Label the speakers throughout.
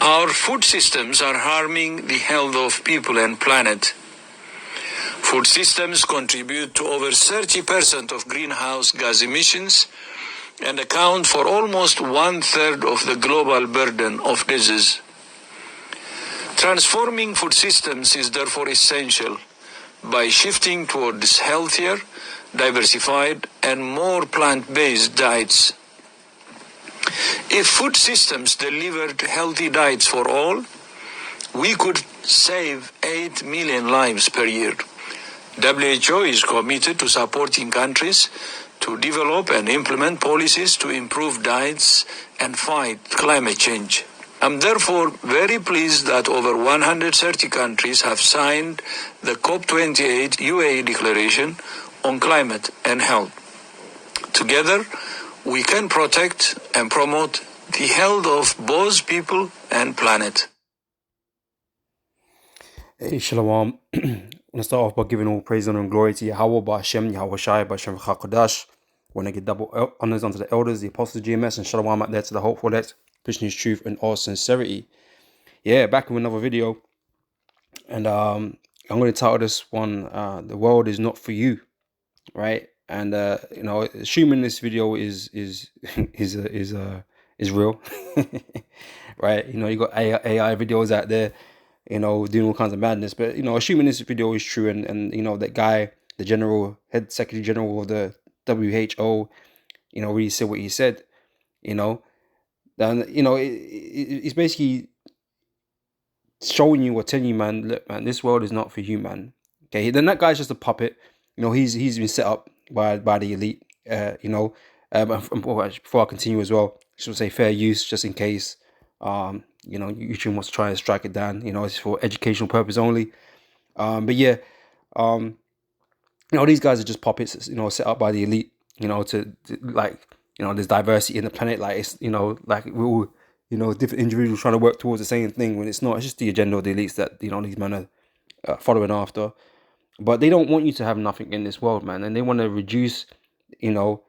Speaker 1: Our food systems are harming the health of people and planet. Food systems contribute to over 30% of greenhouse gas emissions and account for almost 1/3 of the global burden of disease. Transforming food systems is therefore essential by shifting towards healthier, diversified, and more plant-based diets. If food systems delivered healthy diets for all, we could save 8 million lives per year. WHO is committed to supporting countries to develop and implement policies to improve diets and fight climate change. I'm therefore very pleased that over 130 countries have signed the COP28 UAE Declaration on Climate and Health. Together, we can protect and promote the health of both people and planet.
Speaker 2: Hey, Shalom. I want to start off by giving all praise, honor, and glory to Yahweh, Ba'Hashem, Yahweh Shai, Ba'Hashem Chakadash. Want to give double honors unto the elders, the apostles, GMS, and Shalom out there to the hopeful elect, pushing his truth in all sincerity. Yeah, back with another video. And I'm going to title this one, The World Is Not For You, right? And, assuming this video is real, right? You got AI videos out there, doing all kinds of madness. But, assuming this video is true and that guy, the head secretary general of the WHO, really said what he said, then, it's basically showing you or telling you, man, look, man, this world is not for you, man. Okay, then that guy's just a puppet. He's been set up by the elite, before I continue as well, I should say fair use, just in case, YouTube wants to try and strike it down. It's for educational purpose only. But yeah, these guys are just puppets, set up by the elite, to there's diversity in the planet. Like, it's, like we're all, different individuals trying to work towards the same thing when it's not. It's just the agenda of the elites that, these men are following after. But they don't want you to have nothing in this world, man. And they want to reduce, all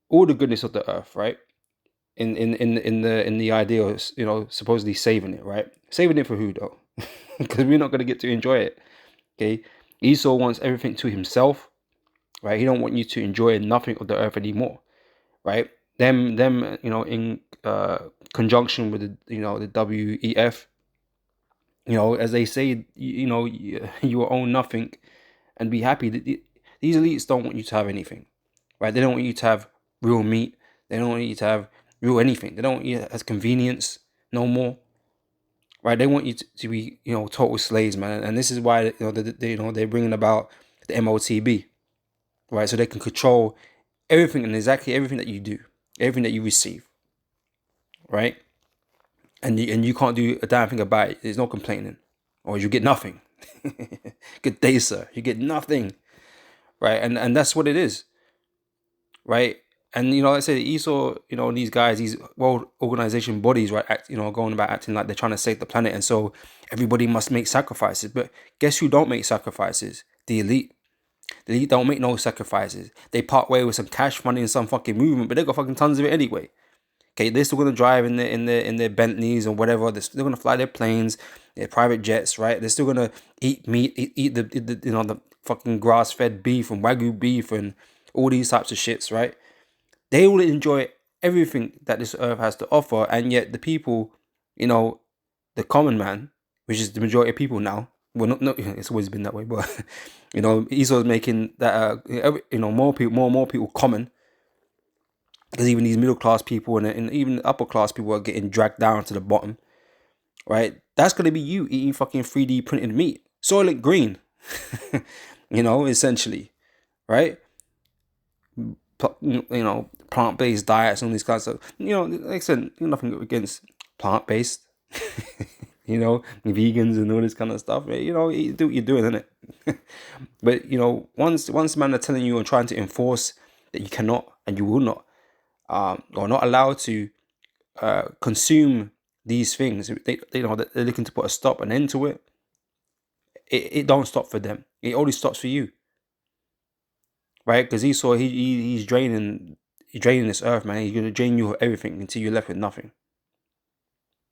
Speaker 2: the goodness of the earth, right? In the idea of, supposedly saving it, right? Saving it for who, though? Because we're not going to get to enjoy it. Okay, Esau wants everything to himself, right? He don't want you to enjoy nothing of the earth anymore, right? Them, in conjunction with the WEF, as they say, you will own nothing and be happy. These elites don't want you to have anything, right? They don't want you to have real meat. They don't want you to have real anything. They don't want you as convenience no more, right? They want you to be, total slaves, man. And this is why, they're bringing about the MOTB, right? So they can control everything and exactly everything that you do, everything that you receive, right? And you can't do a damn thing about it. There's no complaining, or you get nothing. Good day, sir. You get nothing, right? And that's what it is, right? And I said, Esau, these guys, these world organization bodies, right, going about acting like they're trying to save the planet, and so everybody must make sacrifices. But guess who don't make sacrifices? The elite. The elite don't make no sacrifices. They part way with some cash funding in some fucking movement, but they got fucking tons of it anyway. Okay, they're still gonna drive in their Bentleys or whatever. They're still gonna fly their planes, their private jets, right? They're still gonna eat meat, eat the fucking grass-fed beef and Wagyu beef and all these types of shits, right? They will enjoy everything that this earth has to offer, and yet the people, the common man, which is the majority of people now. Well, not it's always been that way, but Esau's making that more people common. Because even these middle class people and even upper class people are getting dragged down to the bottom, right? That's gonna be you eating fucking 3D printed meat, Soylent Green, essentially, right? Plant-based diets and all these kinds of stuff. Like I said, nothing against plant-based, vegans and all this kind of stuff. Right? Do what you're doing, innit? But once man are telling you and trying to enforce that you cannot and you will not, or not allowed to consume these things, they're looking to put a stop, an end to it. It don't stop for them. It only stops for you, right? Because Esau, he's draining this earth, man. He's gonna drain you of everything until you're left with nothing.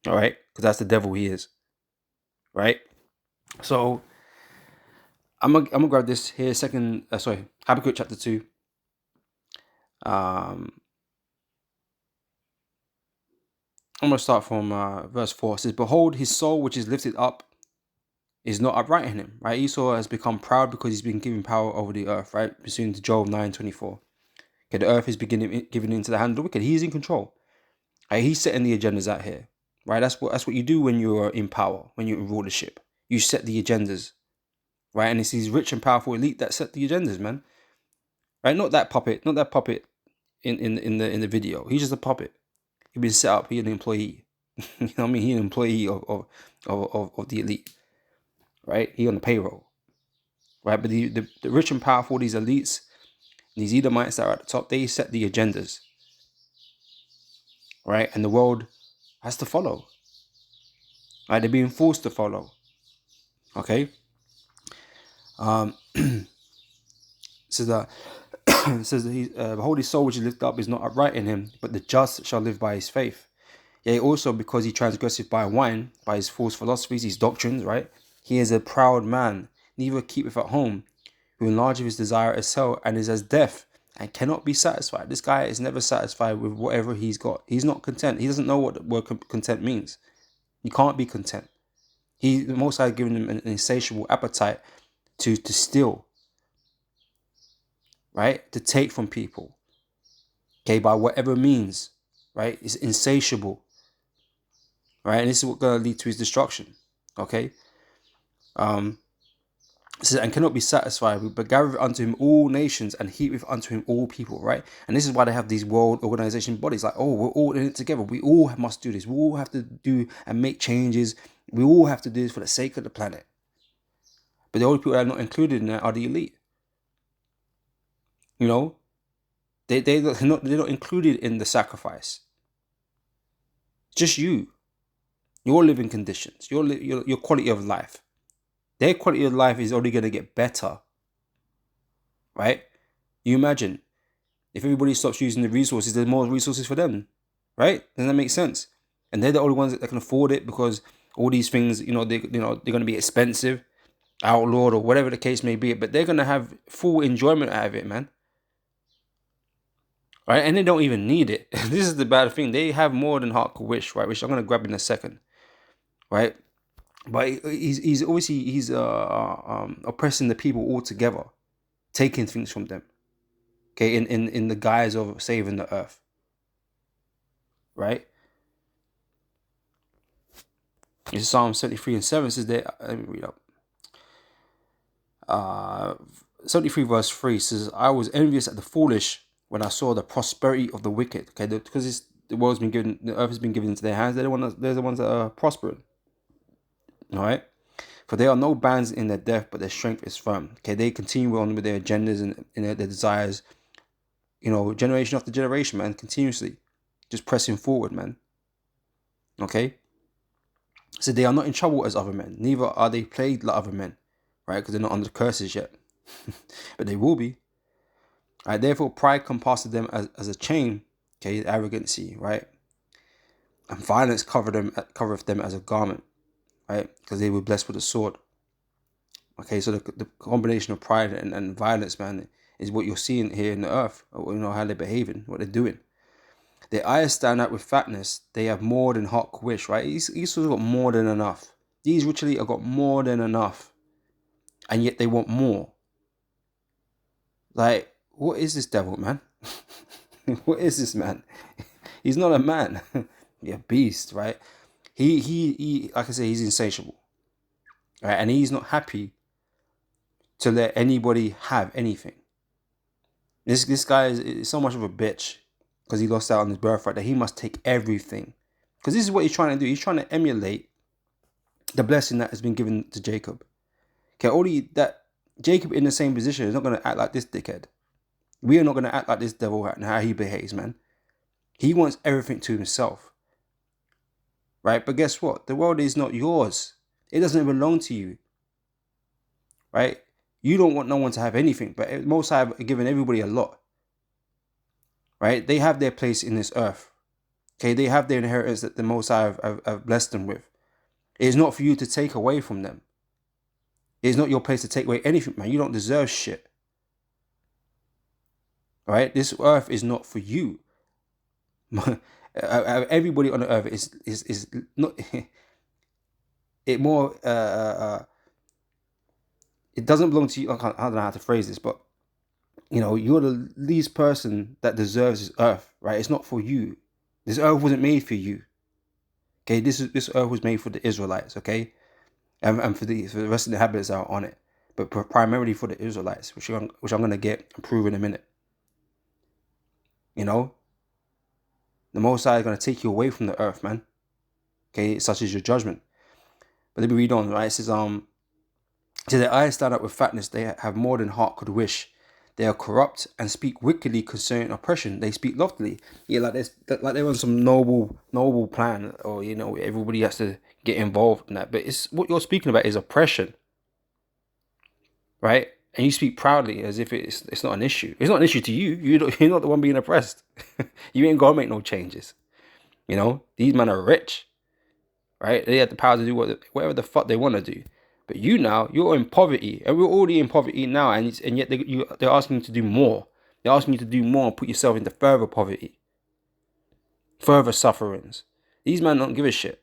Speaker 2: All right, because that's the devil he is. Right. So I'm gonna grab this here. Habakkuk chapter 2. I'm gonna start from verse 4. It says, "Behold, his soul which is lifted up is not upright in him." Right. Esau has become proud because he's been given power over the earth. Right. Pursuant to Job 9:24. Okay, the earth is given into the hand of the wicked. He's in control. Right? He's setting the agendas out here. Right. That's what you do when you're in power, when you're in rulership. You set the agendas. Right. And it's these rich and powerful elite that set the agendas, man. Right. Not that puppet in the video. He's just a puppet. He's been set up. He's an employee. You know what I mean? He's an employee of the elite. Right? He on the payroll. Right? But the rich and powerful, these elites, these Edomites that are at the top, they set the agendas. Right? And the world has to follow. Right? They're being forced to follow. Okay? So that it says that behold, his soul which is lifted up is not upright in him, but the just shall live by his faith. Yea, also because he transgresseth by wine, by his false philosophies, his doctrines, right? He is a proud man, neither keepeth at home, who enlargeth his desire as hell, and is as deaf, and cannot be satisfied. This guy is never satisfied with whatever he's got. He's not content. He doesn't know what the word content means. He can't be content. The Most High has given him an insatiable appetite to steal, right? To take from people, okay, by whatever means, right? It's insatiable, right? And this is what's going to lead to his destruction, okay? It says, and cannot be satisfied with, but gathereth unto him all nations, and heapeth unto him all people, right? And this is why they have these world organization bodies, like, oh, we're all in it together. We all must do this. We all have to do and make changes. We all have to do this for the sake of the planet. But the only people that are not included in that are the elite. You know, they're not included in the sacrifice. Just you, your living conditions, your quality of life. Their quality of life is only going to get better, right? You imagine if everybody stops using the resources, there's more resources for them, right? Doesn't that make sense? And they're the only ones that can afford it because all these things, they're going to be expensive, outlawed, or whatever the case may be. But they're going to have full enjoyment out of it, man. Right? And they don't even need it. This is the bad thing. They have more than Heart could wish, right? Which I'm going to grab in a second, right? But he's obviously oppressing the people altogether, taking things from them. Okay, in the guise of saving the earth. Right? It's Psalm 73:7 says that, let me read up. 73 verse 3 says, I was envious at the foolish when I saw the prosperity of the wicked. Okay, because the earth has been given into their hands. They're the ones that are prospering. All right, for there are no bands in their death, but their strength is firm. Okay, they continue on with their agendas and their desires, generation after generation, man, continuously, just pressing forward, man. Okay, so they are not in trouble as other men, neither are they plagued like other men, right? Because they're not under the curses yet, but they will be. Right, therefore pride compasses them as a chain, okay, arrogancy, right, and violence covereth them as a garment, right, because they were blessed with a sword. Okay, so the combination of pride and violence, man, is what you're seeing here in the earth. How they're behaving, what they're doing. Their eyes stand out with fatness. They have more than Heart could wish, right? Esau's got more than enough. These rich elite have got more than enough, and yet they want more. Like, what is this devil, man? What is this man? He's not a man. He's a beast, right? He like I say, he's insatiable, right? And he's not happy to let anybody have anything. This guy is so much of a bitch because he lost out on his birthright that he must take everything. Because this is what he's trying to do. He's trying to emulate the blessing that has been given to Jacob. Okay, only that Jacob in the same position is not going to act like this dickhead. We are not going to act like this devil and how he behaves, man. He wants everything to himself. Right? But guess what? The world is not yours. It doesn't belong to you. Right? You don't want no one to have anything, but Most High have given everybody a lot. Right? They have their place in this earth. Okay, they have their inheritance that the Most High have blessed them with. It is not for you to take away from them. It is not your place to take away anything, man. You don't deserve shit. All right? This earth is not for you. Everybody on the earth is not it more it doesn't belong to you. I don't know how to phrase this, but you know, you're the least person that deserves this earth, right? It's not for you. This earth wasn't made for you. Okay, this earth was made for the Israelites, okay, and for the rest of the inhabitants that are on it, but primarily for the Israelites, which I'm gonna get and prove in a minute. You know, the Most High is gonna take you away from the earth, man. Okay, such is your judgment. But let me read on, right? It says, "To their eyes stand up with fatness, they have more than heart could wish. They are corrupt and speak wickedly concerning oppression. They speak loftily." Yeah, like they're on some noble plan, or you know, everybody has to get involved in that. But it's what you're speaking about is oppression, right? And you speak proudly as if it's not an issue. It's not an issue to you. You're not the one being oppressed. You ain't gonna make no changes. You know, these men are rich, right? They have the power to do whatever the fuck they want to do. But you now, you're in poverty, and we're already in poverty now, and yet they're asking you to do more. They're asking you to do more and put yourself into further poverty, further sufferings. These men don't give a shit.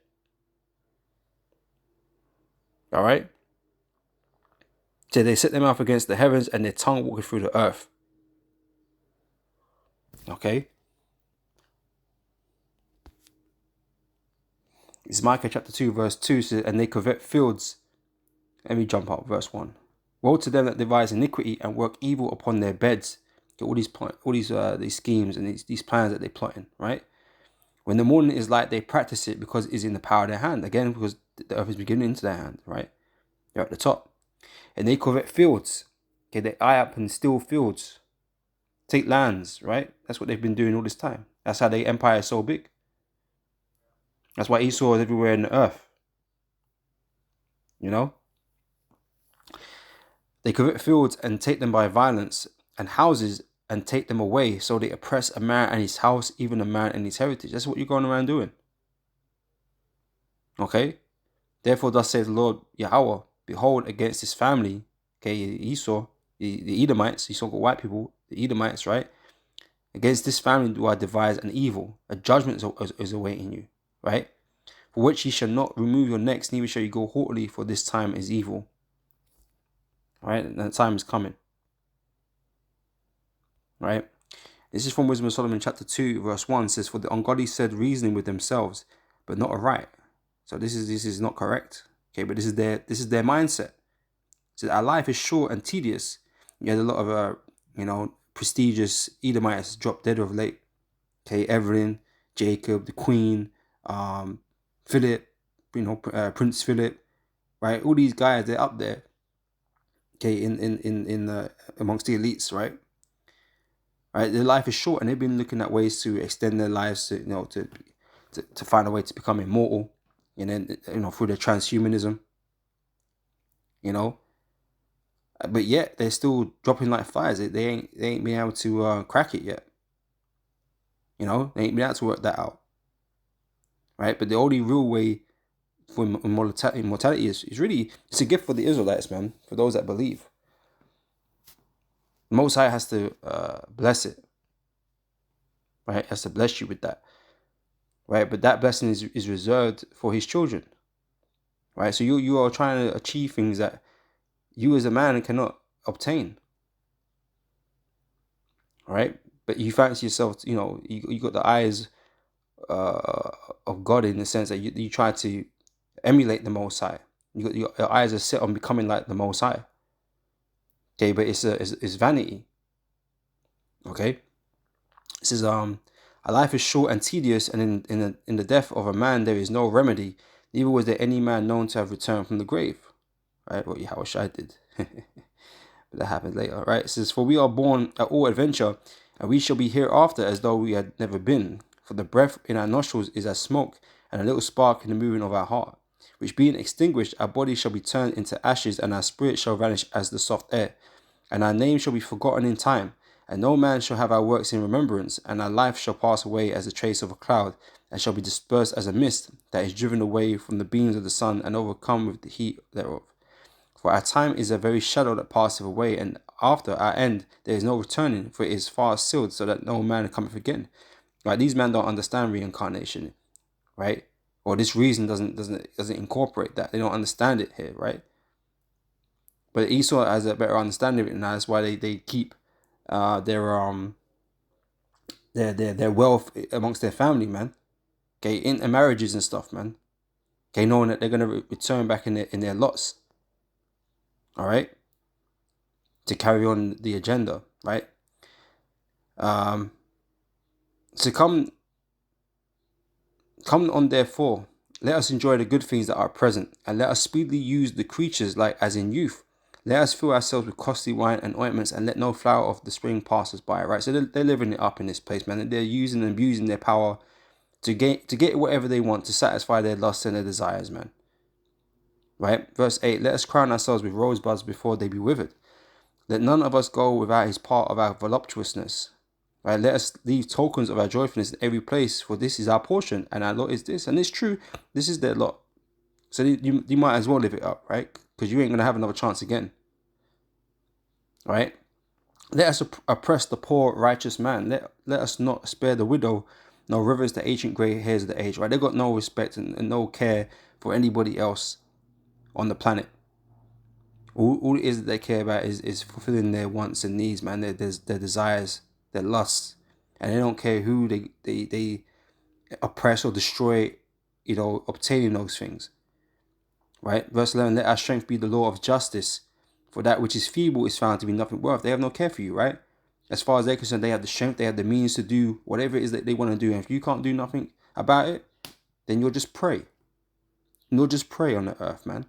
Speaker 2: All right? So they set their mouth against the heavens and their tongue walking through the earth. Okay? It's Micah chapter 2, verse 2 says, "And they covet fields." Let me jump up, verse 1. "Woe to them that devise iniquity and work evil upon their beds." Get all these schemes and these plans that they plot in, right? "When the morning is light, they practice it because it is in the power of their hand." Again, because the earth is beginning into their hand, right? They're at the top. "And they covet fields." Okay, they eye up and steal fields. Take lands, right? That's what they've been doing all this time. That's how their empire is so big. That's why Esau is everywhere in the earth. You know? "They covet fields and take them by violence, and houses and take them away. So they oppress a man and his house, even a man and his heritage." That's what you're going around doing. Okay? "Therefore, thus says the Lord Yahweh, behold, against this family," okay, Esau, the Edomites, Esau got white people, the Edomites, right? "Against this family do I devise an evil, a judgment is awaiting you, right? For which ye shall not remove your necks, neither shall you go haughtily, for this time is evil." Right? And that time is coming. Right? This is from Wisdom of Solomon chapter 2, verse 1. It says, "For the ungodly said reasoning with themselves, but not aright." So this is not correct. Okay, but this is their mindset. So our life is short and tedious. You had a lot of prestigious Edomites drop dead of late. Okay, Evelyn, Jacob, the Queen, Philip, Prince Philip, right? All these guys, they're up there. Okay, in amongst the elites, right? Right, their life is short, and they've been looking at ways to extend their lives to find a way to become immortal, and then through their transhumanism. But yet they're still dropping like flies. They ain't been able to crack it yet. They ain't been able to work that out. Right, but the only real way for immortality is really, it's a gift for the Israelites, man. For those that believe, the Most High has to bless it. Right, has to bless you with that. Right, but that blessing is reserved for His children. Right, so you are trying to achieve things that you as a man cannot obtain. Right, but you fancy yourself, you got the eyes of God, in the sense that you try to emulate the Most High. Your eyes are set on becoming like the Most High. Okay, but it's vanity. Okay, it says "A life is short and tedious, and in the death of a man there is no remedy. Neither was there any man known to have returned from the grave." Right, what Yahushua did. But that happens later. Right, it says, "For we are born at all adventure, and we shall be hereafter as though we had never been. For the breath in our nostrils is as smoke, and a little spark in the moving of our heart. Which being extinguished, our body shall be turned into ashes, and our spirit shall vanish as the soft air. And our name shall be forgotten in time, and no man shall have our works in remembrance, and our life shall pass away as the trace of a cloud, and shall be dispersed as a mist that is driven away from the beams of the sun and overcome with the heat thereof. For our time is a very shadow that passeth away, and after our end there is no returning, for it is far sealed, so that no man cometh again. Right? These men don't understand reincarnation, right? Or this reason doesn't incorporate that. They don't understand it here, right? But Esau has a better understanding of it, and that's why they keep their wealth amongst their family, man. Okay, intermarriages and stuff, man. Okay, knowing that they're gonna return back in their lots. All right, to carry on the agenda, right? So come on, therefore, let us enjoy the good things that are present, and let us speedily use the creatures like as in youth. Let us fill ourselves with costly wine and ointments, and let no flower of the spring pass us by. Right, so they're living it up in this place, man. They're using and abusing their power to get whatever they want, to satisfy their lusts and their desires, man. Right, verse 8. Let us crown ourselves with rosebuds before they be withered. Let none of us go without his part of our voluptuousness. Right, let us leave tokens of our joyfulness in every place, for this is our portion, and our lot is this. And it's true, this is their lot. So you might as well live it up, right? Because you ain't going to have another chance again. Right? Let us oppress the poor righteous man. Let us not spare the widow, nor reverence the ancient grey hairs of the age. Right? They've got no respect and no care for anybody else on the planet. All it is that they care about is fulfilling their wants and needs, man. Their desires, their lusts, and they don't care who they oppress or destroy, obtaining those things. Right? Verse 11, let our strength be the law of justice, for that which is feeble is found to be nothing worth. They have no care for you, right? As far as they're concerned, they have the strength, they have the means to do whatever it is that they want to do. And if you can't do nothing about it, then you'll just pray. You'll just pray on the earth, man.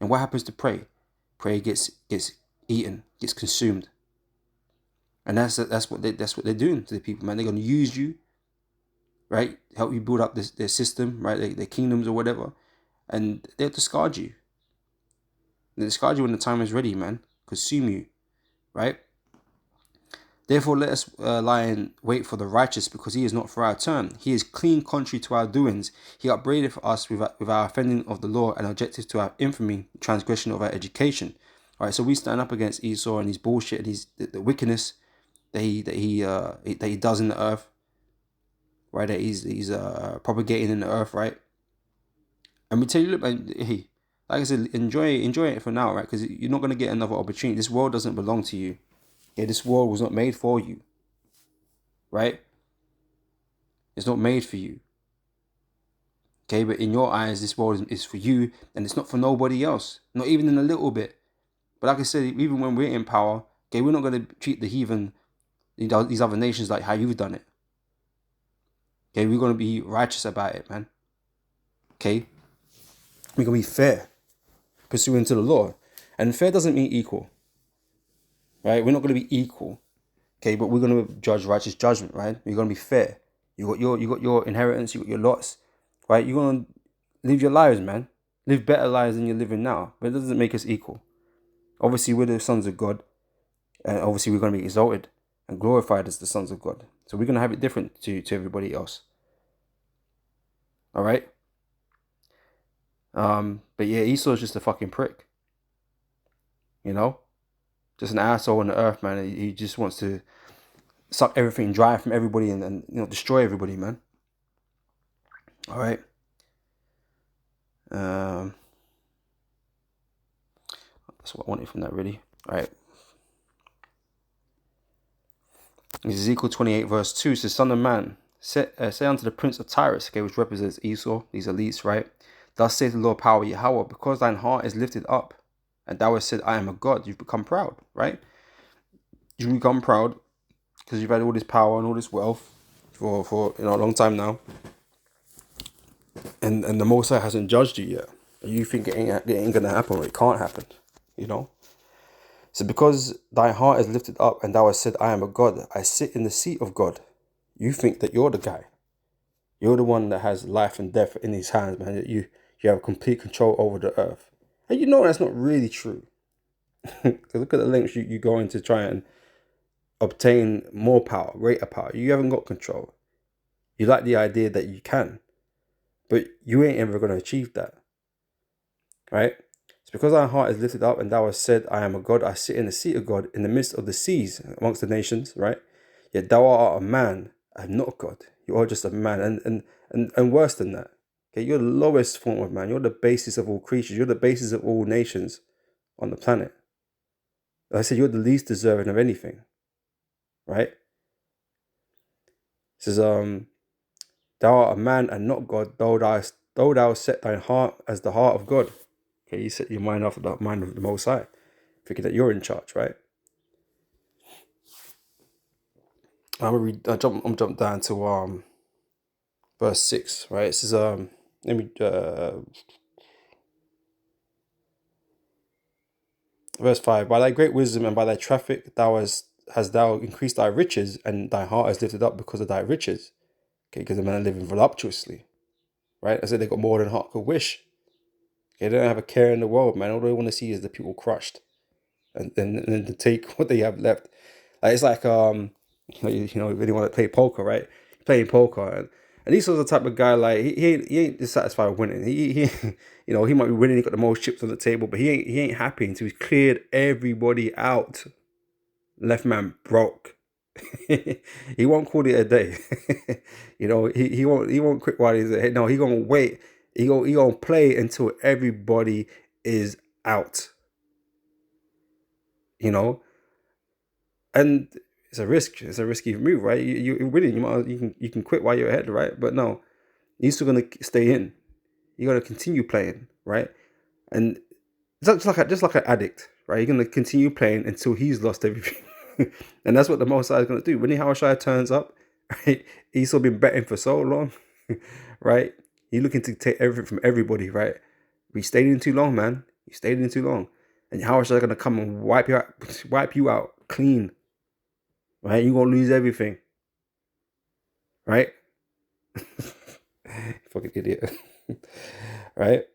Speaker 2: And what happens to prey? Prey gets eaten, gets consumed. And that's what they're doing to the people, man. They're gonna use you, right? Help you build up their system, right? Their kingdoms or whatever, and they'll discard you. They'll discard you when the time is ready, man. Consume you, right? Therefore, let us lie in wait for the righteous, because he is not for our turn. He is clean contrary to our doings. He upbraideth us with our offending of the law, and objective to our infamy, transgression of our education. All right, so we stand up against Esau and his bullshit and the wickedness that he does in the earth, right? That he's propagating in the earth, right? And we tell you, look, man, hey, like I said, enjoy it for now, right? Because you're not gonna get another opportunity. This world doesn't belong to you. Yeah, this world was not made for you, right? It's not made for you. Okay, but in your eyes, this world is for you, and it's not for nobody else, not even in a little bit. But like I said, even when we're in power, okay, we're not going to treat the heathen, these other nations, like how you've done it. Okay, we're going to be righteous about it, man. Okay, we're going to be fair, pursuant to the law. And fair doesn't mean equal. Right? We're not going to be equal, okay? But we're going to judge righteous judgment, right? We're going to be fair. You got your inheritance, you got your lots, right? You're going to live your lives, man. Live better lives than you're living now. But it doesn't make us equal. Obviously, we're the sons of God, and obviously we're going to be exalted and glorified as the sons of God. So we're going to have it different to everybody else. All right? But yeah, Esau's just a fucking prick. Just an asshole on the earth, man. He just wants to suck everything dry from everybody and destroy everybody, man. All right. That's what I wanted from that, really. All right. Ezekiel 28 verse 2 says, Son of man, say unto the prince of Tyrus, okay, which represents Esau, these elites, right? Thus saith the Lord power Yahweh, because thine heart is lifted up, and thou hast said, I am a God, you've become proud, right? You become proud because you've had all this power and all this wealth for a long time now, and the Most High hasn't judged you yet. You think it ain't gonna happen, or it can't happen, So because thy heart is lifted up, and thou hast said, I am a God, I sit in the seat of God. You think that you're the guy. You're the one that has life and death in his hands, man. That you have complete control over the earth. And that's not really true. Because look at the lengths you go in to try and obtain more power, greater power. You haven't got control. You like the idea that you can. But you ain't ever going to achieve that, right? It's because thy heart is lifted up and thou hast said, I am a God, I sit in the seat of God in the midst of the seas amongst the nations, right? Yet thou art a man and not a God. You are just a man, and worse than that. Okay, you're the lowest form of man. You're the basis of all creatures. You're the basis of all nations on the planet. Like I said, you're the least deserving of anything, right? It says, thou art a man and not God, though thou set thine heart as the heart of God. Okay, you set your mind after the mind of the Most High, thinking that you're in charge, right? I'm gonna read. I'm jump down to verse 6, right? It says let me verse 5. By thy great wisdom and by thy traffic thou has thou increased thy riches, and thy heart is lifted up because of thy riches. Okay, because the men are living voluptuously, right? I said they got more than heart could wish. Okay, they don't have a care in the world, man. All they want to see is the people crushed, and then to take what they have left. Like, it's like you know, if anyone that play poker, right? Playing poker, and he's sort of the type of guy, like he ain't dissatisfied with winning. He you know, he might be winning. He got the most chips on the table, but he ain't happy until he's cleared everybody out. Left man broke. He won't call it a day. You know, he won't quit while he's ahead. No, he gonna wait. He gonna play until everybody is out. You know, and it's a risk. It's a risky move, right? You're winning. You can quit while you're ahead, right? But no, you're still gonna stay in. You're gonna continue playing, right? And it's just like an addict, right? You're gonna continue playing until he's lost everything, and that's what the Most High is gonna do. When the Hawashai turns up, right? He's still been betting for so long, right? He's looking to take everything from everybody, right? We stayed in too long, man. You stayed in too long, and Hawashai is gonna come and wipe you out clean, right? You're gonna lose everything, right? Fucking idiot. Right?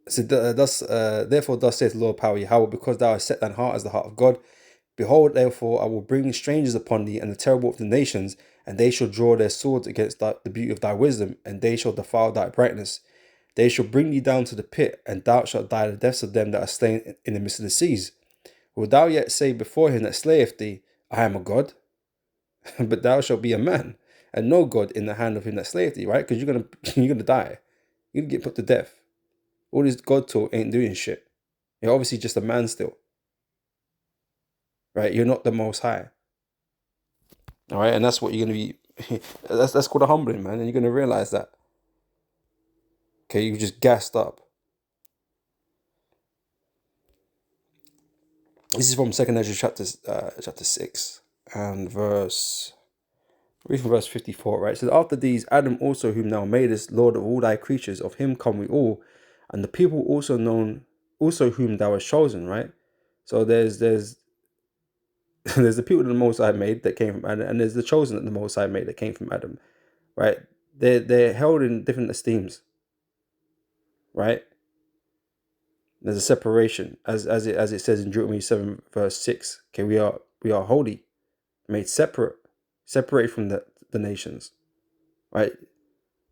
Speaker 2: So therefore thus saith the Lord power Yahweh, because thou hast set thine heart as the heart of God. Behold, therefore I will bring strangers upon thee, and the terrible of the nations, and they shall draw their swords against the beauty of thy wisdom, and they shall defile thy brightness. They shall bring thee down to the pit, and thou shalt die the deaths of them that are slain in the midst of the seas. Will thou yet say before him that slayeth thee, I am a God? But thou shalt be a man, and no God in the hand of him that slayeth thee, right? Because you're gonna die. You're gonna get put to death. All this God talk ain't doing shit. You're obviously just a man still, right? You're not the Most High, all right? And that's what you're gonna be. That's called a humbling, man. And you're gonna realize that. Okay, you just gassed up. This is from 2nd Ezra chapter 6 and read from verse 54, right? So after these, Adam also, whom thou madest Lord of all thy creatures, of him come we all, and the people also whom thou hast chosen, right? So there's there's the people that the Most High made that came from Adam, and there's the chosen that the Most High made that came from Adam, right? They're held in different esteems, right? There's a separation, as it says in Deuteronomy 7 verse 6. Okay, we are holy, made separated from the nations, right?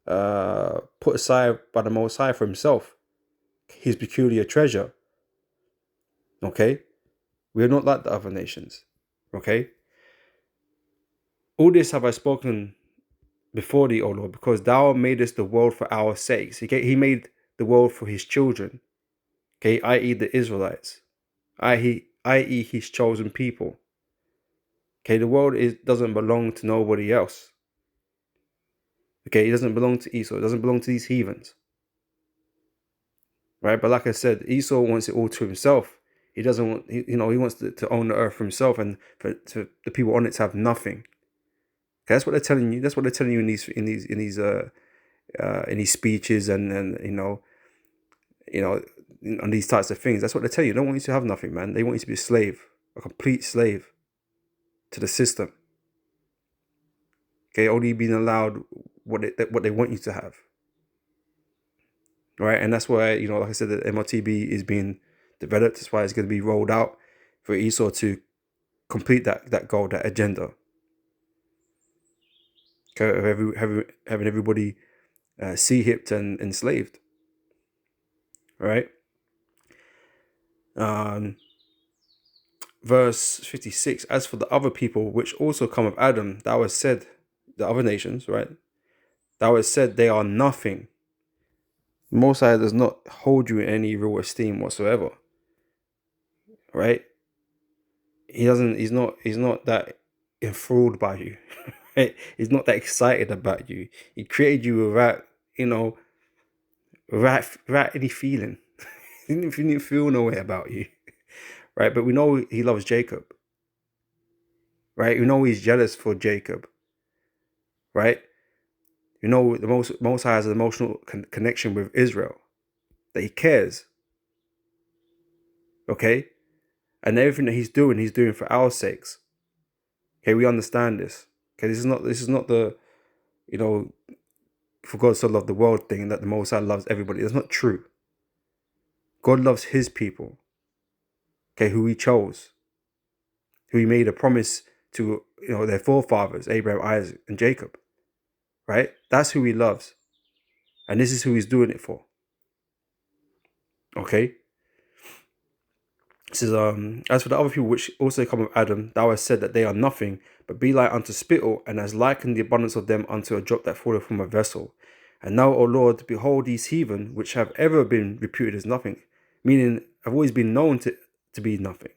Speaker 2: Put aside by the Most High for himself, his peculiar treasure. Okay, we are not like the other nations. Okay, all this have I spoken before thee, O Lord, because thou madest the world for our sakes. Okay, he made the world for his children. Okay, i.e. the Israelites, i.e. his chosen people. Okay, the world doesn't belong to nobody else. Okay, it doesn't belong to Esau. It doesn't belong to these heathens. Right, but like I said, Esau wants it all to himself. He doesn't want, he wants to own the earth for himself, and for the people on it to have nothing. Okay, that's what they're telling you. That's what they're telling you in these speeches and on these types of things. That's what they tell you. They don't want you to have nothing, man. They want you to be a slave, a complete slave to the system. Okay, only being allowed what they want you to have. Right, and that's why, like I said, the MRTB is being developed. That's why it's going to be rolled out for Esau to complete that goal, that agenda. Okay, of having everybody sea hipped and enslaved. Right. Verse 56, as for the other people which also come of Adam, thou hast said, the other nations, right? Thou hast said they are nothing. Most High does not hold you in any real esteem whatsoever, right? He's not that enthralled by you, right? He's not that excited about you. He created you without, without any feeling. He didn't feel no way about you, right? But we know he loves Jacob, right? We know he's jealous for Jacob, right? You know, the Most High has an emotional connection with Israel, that he cares, okay? And everything that he's doing for our sakes. Okay, we understand this. Okay, this is not the, for God so loved the world thing that the Most High loves everybody. That's not true. God loves his people, okay, who he chose, who he made a promise to, their forefathers, Abraham, Isaac, and Jacob, right? That's who he loves. And this is who he's doing it for, okay? It says, as for the other people which also come of Adam, thou hast said that they are nothing, but be like unto spittle, and has likened the abundance of them unto a drop that falleth from a vessel. And now, O Lord, behold these heathen, which have ever been reputed as nothing, meaning have always been known to be nothing,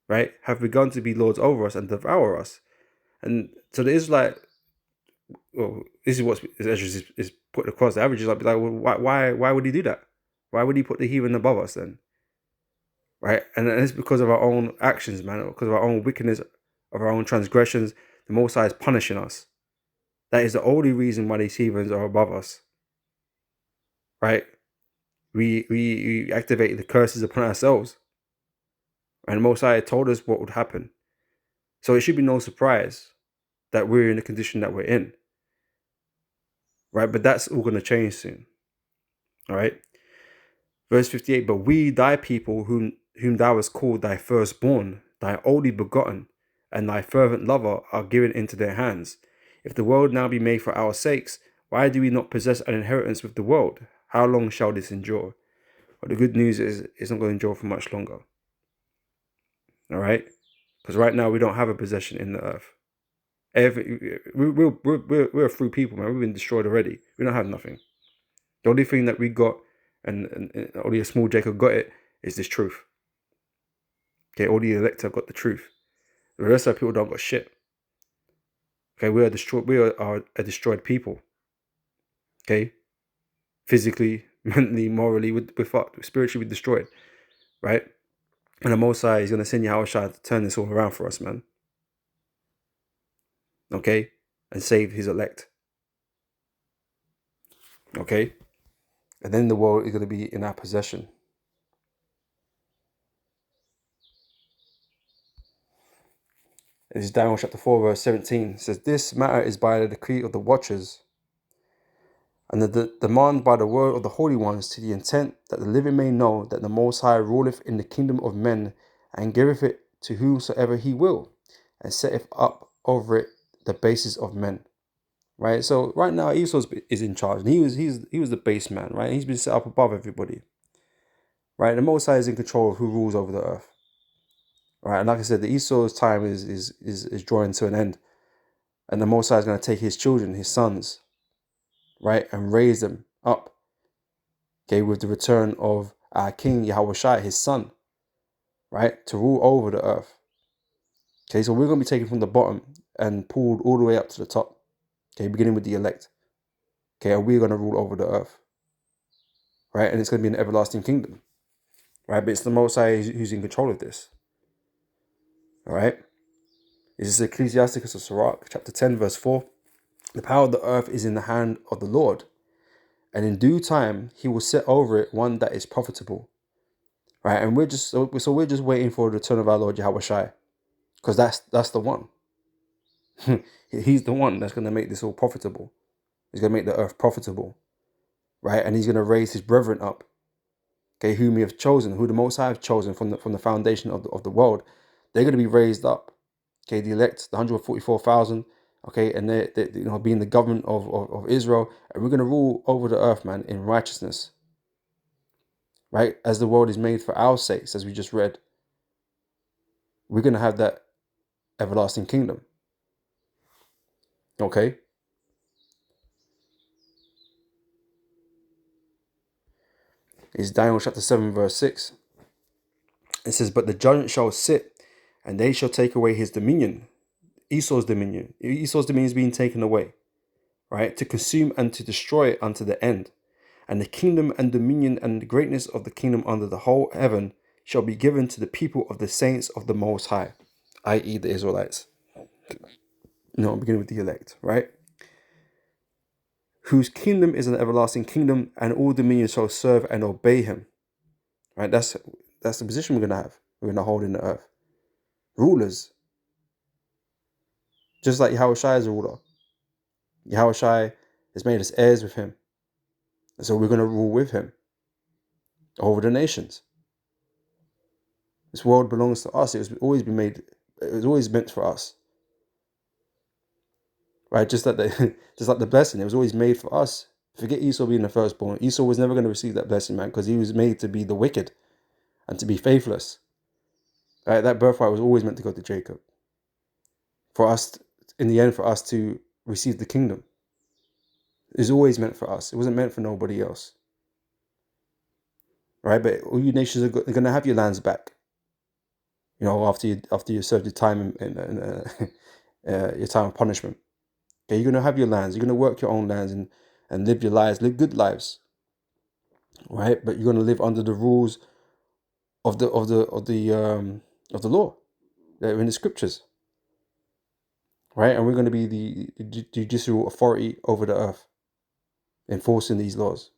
Speaker 2: right? Have begun to be lords over us and devour us. And so the Israelite, well, this is what Ezra is put across. The average is like, well, why would he do that? Why would he put the heathen above us then? Right? And it's because of our own actions, man, because of our own wickedness, of our own transgressions. The Most High is punishing us. That is the only reason why these heathens are above us. Right? We activate the curses upon ourselves. And the Most High told us what would happen. So it should be no surprise that we're in the condition that we're in. Right? But that's all going to change soon. All right? Verse 58, but we, thy people, whom thou hast called thy firstborn, thy only begotten, and thy fervent lover, are given into their hands. If the world now be made for our sakes, why do we not possess an inheritance with the world? How long shall this endure? But the good news is it's not going to endure for much longer. All right? Because right now we don't have a possession in the earth. We're a free people, man. We've been destroyed already. We don't have nothing. The only thing that we got, and only a small Jacob got it, is this truth. Okay, all the elect have got the truth. The rest of the people don't got shit. Okay, we are a destroyed people. Okay, physically, mentally, morally, we're fucked. Spiritually, we're destroyed. Right? And the Most High is going to send Yahushua to turn this all around for us, man. Okay? And save his elect. Okay? And then the world is going to be in our possession. This is Daniel chapter 4, verse 17. It says, this matter is by the decree of the watchers, and the demand by the word of the holy ones, to the intent that the living may know that the Most High ruleth in the kingdom of men, and giveth it to whomsoever he will, and setteth up over it the bases of men. Right? So right now Esau is in charge, and he was the base man, right? He's been set up above everybody. Right? The Most High is in control of who rules over the earth. Right? And like I said, the Esau's time is drawing to an end. And the Most High is going to take his children, his sons, right, and raise them up, okay, with the return of our King Yahushua, his son, right, to rule over the earth. Okay, so we're going to be taken from the bottom and pulled all the way up to the top, okay, beginning with the elect, okay, and we're going to rule over the earth, right, and it's going to be an everlasting kingdom, right, but it's the Most High who's in control of this, all right. This is Ecclesiasticus of Sirach, chapter 10, verse 4. The power of the earth is in the hand of the Lord, and in due time he will set over it one that is profitable. Right, and we're just waiting for the return of our Lord Yahushua, because that's the one. He's the one that's going to make this all profitable. He's going to make the earth profitable, right? And he's going to raise his brethren up, okay, whom he have chosen, who the Most High have chosen from the foundation of the world. They're going to be raised up, okay. The elect, the 144,000, okay, and they you know, being the government of Israel, and we're going to rule over the earth, man, in righteousness, right? As the world is made for our sakes, as we just read, we're going to have that everlasting kingdom, okay? It's Daniel chapter 7, verse 6. It says, but the judge shall sit, and they shall take away his dominion, Esau's dominion. Esau's dominion is being taken away, right? To consume and to destroy it unto the end. And the kingdom and dominion and the greatness of the kingdom under the whole heaven shall be given to the people of the saints of the Most High, i.e. the Israelites. No, beginning with the elect, right? Whose kingdom is an everlasting kingdom, and all dominion shall serve and obey him. Right? That's the position we're going to have. We're going to hold in the earth. Rulers. Just like Yahushua is a ruler. Yahushua has made us heirs with him. And so we're going to rule with him over the nations. This world belongs to us. It was always meant for us. Right? Just like the blessing, it was always made for us. Forget Esau being the firstborn. Esau was never going to receive that blessing, man, because he was made to be the wicked and to be faithless. Right? That birthright was always meant to go to Jacob. For us, in the end, for us to receive the kingdom. It was always meant for us. It wasn't meant for nobody else. Right? But all you nations are going to have your lands back. You know, after you served your time in your time of punishment. Okay, you're going to have your lands. You're going to work your own lands and live your lives, live good lives. Right? But you're going to live under the rules of the law that are in the scriptures. Right? And we're going to be the judicial authority over the earth, enforcing these laws.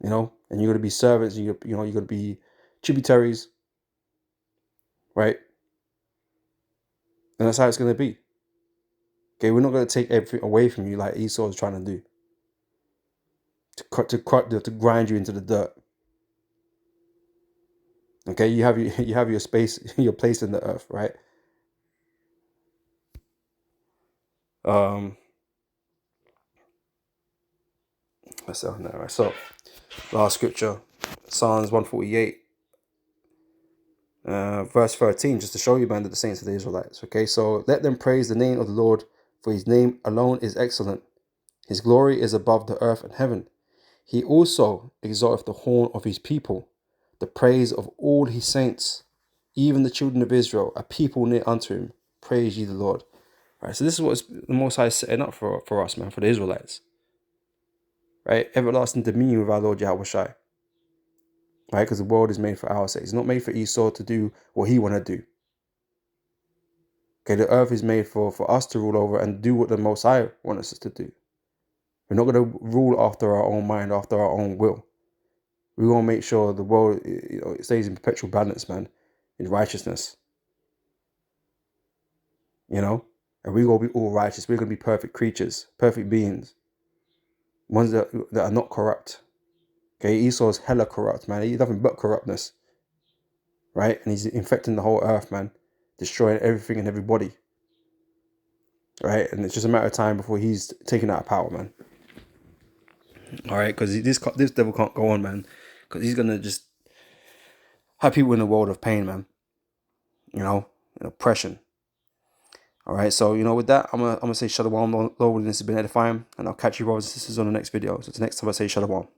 Speaker 2: You know, and you're going to be servants. You're going to be tributaries. Right? And that's how it's going to be. Okay, we're not going to take everything away from you like Esau is trying to do. To grind you into the dirt. Okay, you have your space, your place in the earth, right? Let's say that right. So, last scripture, Psalms 148, verse 13, just to show you, man, that the saints of the Israelites. Okay, so let them praise the name of the Lord, for his name alone is excellent. His glory is above the earth and heaven. He also exalteth the horn of his people, the praise of all his saints, even the children of Israel, a people near unto him. Praise ye the Lord. All right, so this is what the Most High is setting up for us, man, for the Israelites. Right? Everlasting dominion with our Lord Yahushua. Right? Because the world is made for our sake. It's not made for Esau to do what he want to do. Okay, the earth is made for us to rule over and do what the Most High wants us to do. We're not going to rule after our own mind, after our own will. We're going to make sure the world, you know, it stays in perpetual balance, man, in righteousness. You know? And we're going to be all righteous. We're going to be perfect creatures, perfect beings. Ones that are not corrupt. Okay, Esau's hella corrupt, man. He's nothing but corruptness. Right? And he's infecting the whole earth, man. Destroying everything and everybody. Right? And it's just a matter of time before he's taken out of power, man. Alright, because this devil can't go on, man. Because he's going to just have people in a world of pain, man. You know? And oppression. Alright, so, you know, with that, I'm gonna say Shalom, Lord, this has been edifying. And I'll catch you brothers and sisters on the next video. So, till next time I say Shalom.